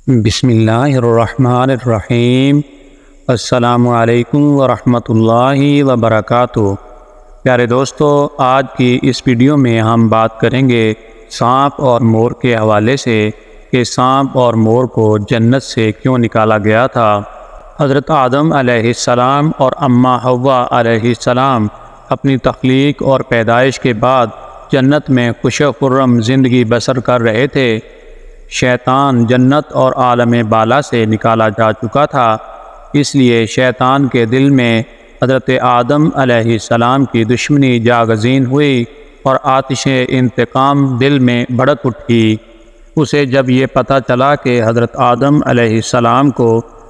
بسم اللہ الرحمن الرحیم۔ السلام علیکم ورحمۃ اللہ وبرکاتہ۔ پیارے دوستو، آج کی اس ویڈیو میں ہم بات کریں گے سانپ اور مور کے حوالے سے کہ سانپ اور مور کو جنت سے کیوں نکالا گیا تھا۔ حضرت آدم علیہ السلام اور اماں حوا علیہ السلام اپنی تخلیق اور پیدائش کے بعد جنت میں خوش و خرم زندگی بسر کر رہے تھے۔ شیطان جنت اور عالم بالا سے نکالا جا چکا تھا، اس لیے شیطان کے دل میں حضرت آدم علیہ السلام کی دشمنی جاگزین ہوئی اور آتش انتقام دل میں بھڑک اٹھی۔ اسے جب یہ پتہ چلا کہ حضرت آدم علیہ السلام کو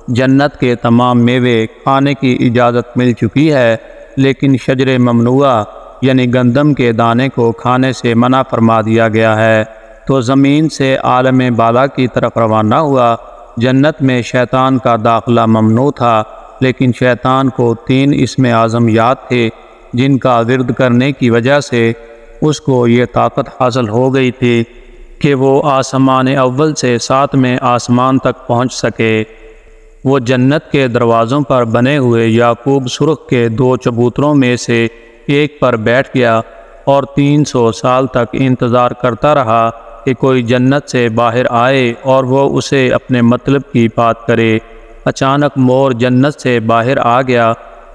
جنت کے تمام میوے کھانے کی اجازت مل چکی ہے، لیکن شجر ممنوعہ یعنی گندم کے دانے کو کھانے سے منع فرما دیا گیا ہے، تو زمین سے عالم بالا کی طرف روانہ ہوا۔ جنت میں شیطان کا داخلہ ممنوع تھا، لیکن شیطان کو 3 اسم اعظم یاد تھے جن کا ورد کرنے کی وجہ سے اس کو یہ طاقت حاصل ہو گئی تھی کہ وہ آسمان اول سے 7ویں آسمان تک پہنچ سکے۔ وہ جنت کے دروازوں پر بنے ہوئے یعقوب سرخ کے 2 چبوتروں میں سے ایک پر بیٹھ گیا اور 300 سال تک انتظار کرتا رہا کہ کوئی جنت سے باہر آئے اور وہ اسے اپنے مطلب کی بات کرے۔ اچانک مور جنت سے باہر آ گیا۔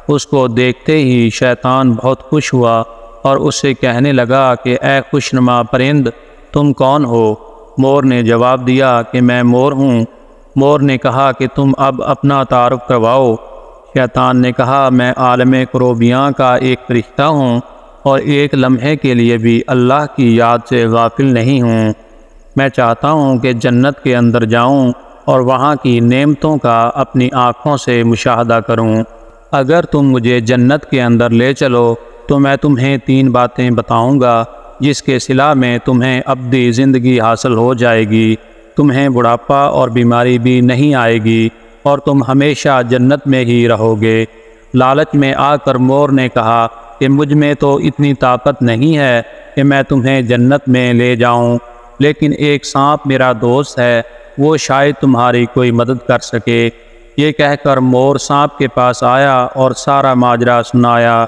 اس کو دیکھتے ہی شیطان بہت خوش ہوا اور اس سے کہنے لگا کہ اے خوشنما پرند، تم کون ہو؟ مور نے جواب دیا کہ میں مور ہوں۔ مور نے کہا کہ تم اب اپنا تعارف کرواؤ۔ شیطان نے کہا میں عالم کروبیاں کا ایک فرشتہ ہوں اور ایک لمحے کے لیے بھی اللہ کی یاد سے غافل نہیں ہوں۔ میں چاہتا ہوں کہ جنت کے اندر جاؤں اور وہاں کی نعمتوں کا اپنی آنکھوں سے مشاہدہ کروں۔ اگر تم مجھے جنت کے اندر لے چلو تو میں تمہیں 3 باتیں بتاؤں گا جس کے صلہ میں تمہیں ابدی زندگی حاصل ہو جائے گی، تمہیں بڑھاپا اور بیماری بھی نہیں آئے گی اور تم ہمیشہ جنت میں ہی رہو گے۔ لالچ میں آ کر مور نے کہا کہ مجھ میں تو اتنی طاقت نہیں ہے کہ میں تمہیں جنت میں لے جاؤں، لیکن ایک سانپ میرا دوست ہے، وہ شاید تمہاری کوئی مدد کر سکے۔ یہ کہہ کر مور سانپ کے پاس آیا اور سارا ماجرا سنایا۔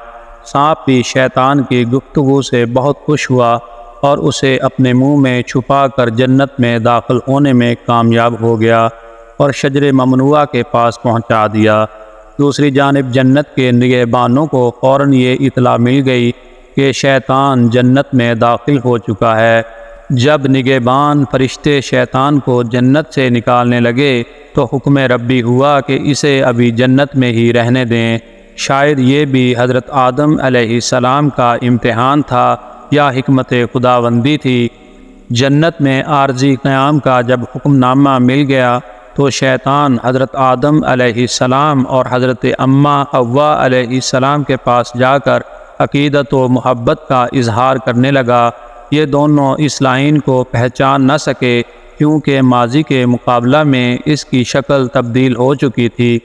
سانپ بھی شیطان کی گفتگو سے بہت خوش ہوا اور اسے اپنے منہ میں چھپا کر جنت میں داخل ہونے میں کامیاب ہو گیا اور شجر ممنوعہ کے پاس پہنچا دیا۔ دوسری جانب جنت کے نگہبانوں کو فوراً یہ اطلاع مل گئی کہ شیطان جنت میں داخل ہو چکا ہے۔ جب نگہبان فرشتے شیطان کو جنت سے نکالنے لگے تو حکم ربی ہوا کہ اسے ابھی جنت میں ہی رہنے دیں۔ شاید یہ بھی حضرت آدم علیہ السلام کا امتحان تھا یا حکمت خداوندی تھی۔ جنت میں عارضی قیام کا جب حکم نامہ مل گیا تو شیطان حضرت آدم علیہ السلام اور حضرت اماں حوا علیہ السلام کے پاس جا کر عقیدت و محبت کا اظہار کرنے لگا۔ یہ دونوں اس لائن کو پہچان نہ سکے کیونکہ ماضی کے مقابلہ میں اس کی شکل تبدیل ہو چکی تھی۔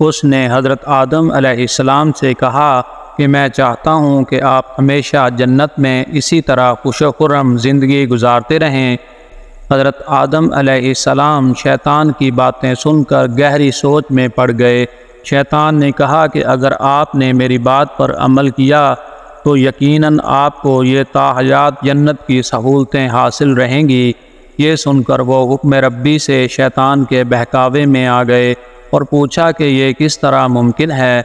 اس نے حضرت آدم علیہ السلام سے کہا کہ میں چاہتا ہوں کہ آپ ہمیشہ جنت میں اسی طرح خوش و خرم زندگی گزارتے رہیں۔ حضرت آدم علیہ السلام شیطان کی باتیں سن کر گہری سوچ میں پڑ گئے۔ شیطان نے کہا کہ اگر آپ نے میری بات پر عمل کیا تو یقیناً آپ کو یہ تاحیات جنت کی سہولتیں حاصل رہیں گی۔ یہ سن کر وہ حکم ربی سے شیطان کے بہکاوے میں آ گئے اور پوچھا کہ یہ کس طرح ممکن ہے۔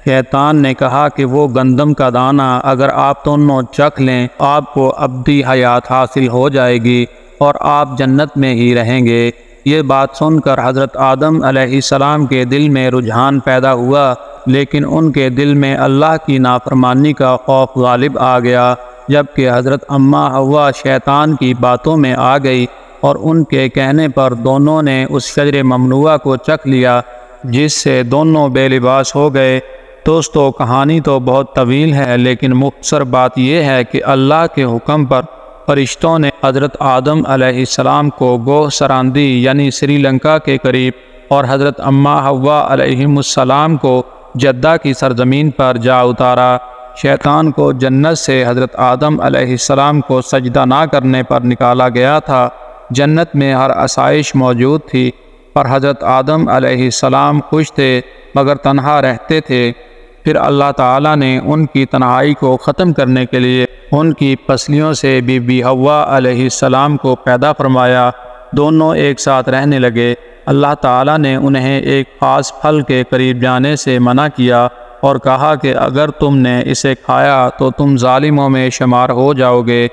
شیطان نے کہا کہ وہ گندم کا دانہ اگر آپ دونوں چکھ لیں آپ کو ابدی حیات حاصل ہو جائے گی اور آپ جنت میں ہی رہیں گے۔ یہ بات سن کر حضرت آدم علیہ السلام کے دل میں رجحان پیدا ہوا، لیکن ان کے دل میں اللہ کی نافرمانی کا خوف غالب آ گیا۔ جبکہ حضرت اماں حوا شیطان کی باتوں میں آ گئی اور ان کے کہنے پر دونوں نے اس شجر ممنوعہ کو چکھ لیا جس سے دونوں بے لباس ہو گئے۔ دوستو، کہانی تو بہت طویل ہے، لیکن مختصر بات یہ ہے کہ اللہ کے حکم پر فرشتوں نے حضرت آدم علیہ السلام کو گوہ سراندی یعنی سری لنکا کے قریب اور حضرت اماں حوا علیہ السلام کو جدہ کی سرزمین پر جا اتارا۔ شیطان کو جنت سے حضرت آدم علیہ السلام کو سجدہ نہ کرنے پر نکالا گیا تھا، جنت میں ہر آسائش موجود تھی، پر حضرت آدم علیہ السلام خوش تھے مگر تنہا رہتے تھے۔ پھر اللہ تعالیٰ نے ان کی تنہائی کو ختم کرنے کے لیے ان کی پسلیوں سے بی بی حوا علیہ السلام کو پیدا فرمایا۔ دونوں ایک ساتھ رہنے لگے۔ اللہ تعالیٰ نے انہیں ایک خاص پھل کے قریب جانے سے منع کیا اور کہا کہ اگر تم نے اسے کھایا تو تم ظالموں میں شمار ہو جاؤ گے۔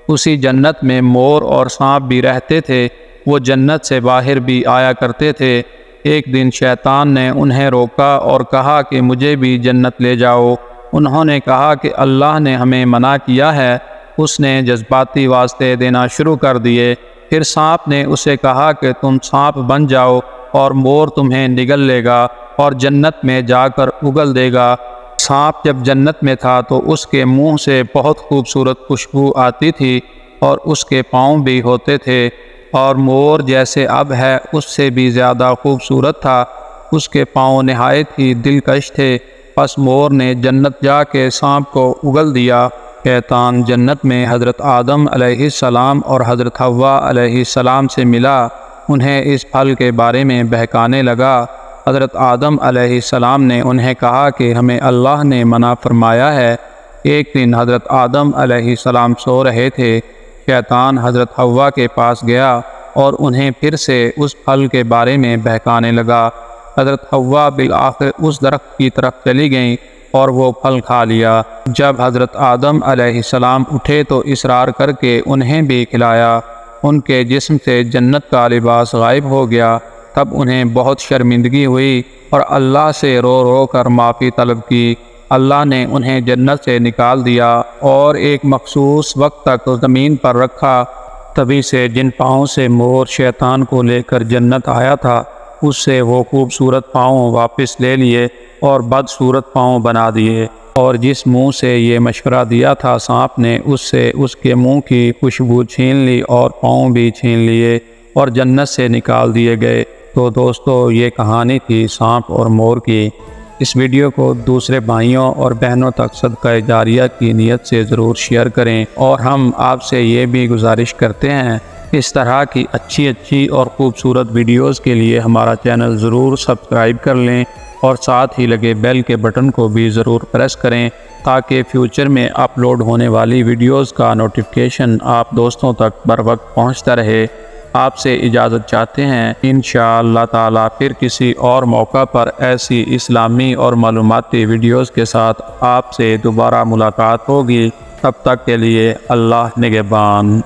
اسی جنت میں مور اور سانپ بھی رہتے تھے، وہ جنت سے باہر بھی آیا کرتے تھے۔ ایک دن شیطان نے انہیں روکا اور کہا کہ مجھے بھی جنت لے جاؤ۔ انہوں نے کہا کہ اللہ نے ہمیں منع کیا ہے۔ اس نے جذباتی واسطے دینا شروع کر دیے۔ پھر سانپ نے اسے کہا کہ تم سانپ بن جاؤ اور مور تمہیں نگل لے گا اور جنت میں جا کر اگل دے گا۔ سانپ جب جنت میں تھا تو اس کے منہ سے بہت خوبصورت خوشبو آتی تھی اور اس کے پاؤں بھی ہوتے تھے، اور مور جیسے اب ہے اس سے بھی زیادہ خوبصورت تھا۔ اس کے پاؤں نہایت ہی دلکش تھے۔ پس مور نے جنت جا کے سانپ کو اگل دیا۔ شیطان جنت میں حضرت آدم علیہ السلام اور حضرت حوا علیہ السلام سے ملا، انہیں اس پھل کے بارے میں بہکانے لگا۔ حضرت آدم علیہ السلام نے انہیں کہا کہ ہمیں اللہ نے منع فرمایا ہے۔ ایک دن حضرت آدم علیہ السلام سو رہے تھے، شیطان حضرت حوا کے پاس گیا اور انہیں پھر سے اس پھل کے بارے میں بہکانے لگا۔ حضرت حوا بالآخر اس درخت کی طرف چلی گئیں اور وہ پھل کھا لیا۔ جب حضرت آدم علیہ السلام اٹھے تو اصرار کر کے انہیں بھی کھلایا۔ ان کے جسم سے جنت کا لباس غائب ہو گیا۔ تب انہیں بہت شرمندگی ہوئی اور اللہ سے رو رو کر معافی طلب کی۔ اللہ نے انہیں جنت سے نکال دیا اور ایک مخصوص وقت تک زمین پر رکھا۔ تبھی سے جن پاؤں سے مور شیطان کو لے کر جنت آیا تھا، اس سے وہ خوبصورت پاؤں واپس لے لیے اور بدصورت پاؤں بنا دیے، اور جس منہ سے یہ مشورہ دیا تھا سانپ نے، اس سے اس کے منہ کی خوشبو چھین لی اور پاؤں بھی چھین لیے اور جنت سے نکال دیے گئے۔ تو دوستو، یہ کہانی تھی سانپ اور مور کی۔ اس ویڈیو کو دوسرے بھائیوں اور بہنوں تک صدقہ جاریہ کی نیت سے ضرور شیئر کریں، اور ہم آپ سے یہ بھی گزارش کرتے ہیں اس طرح کی اچھی اور خوبصورت ویڈیوز کے لیے ہمارا چینل ضرور سبسکرائب کر لیں اور ساتھ ہی لگے بیل کے بٹن کو بھی ضرور پریس کریں تاکہ فیوچر میں اپلوڈ ہونے والی ویڈیوز کا نوٹیفیکیشن آپ دوستوں تک بر وقت پہنچتا رہے۔ آپ سے اجازت چاہتے ہیں، انشاءاللہ تعالی پھر کسی اور موقع پر ایسی اسلامی اور معلوماتی ویڈیوز کے ساتھ آپ سے دوبارہ ملاقات ہوگی۔ تب تک کے لیے اللہ نگہبان۔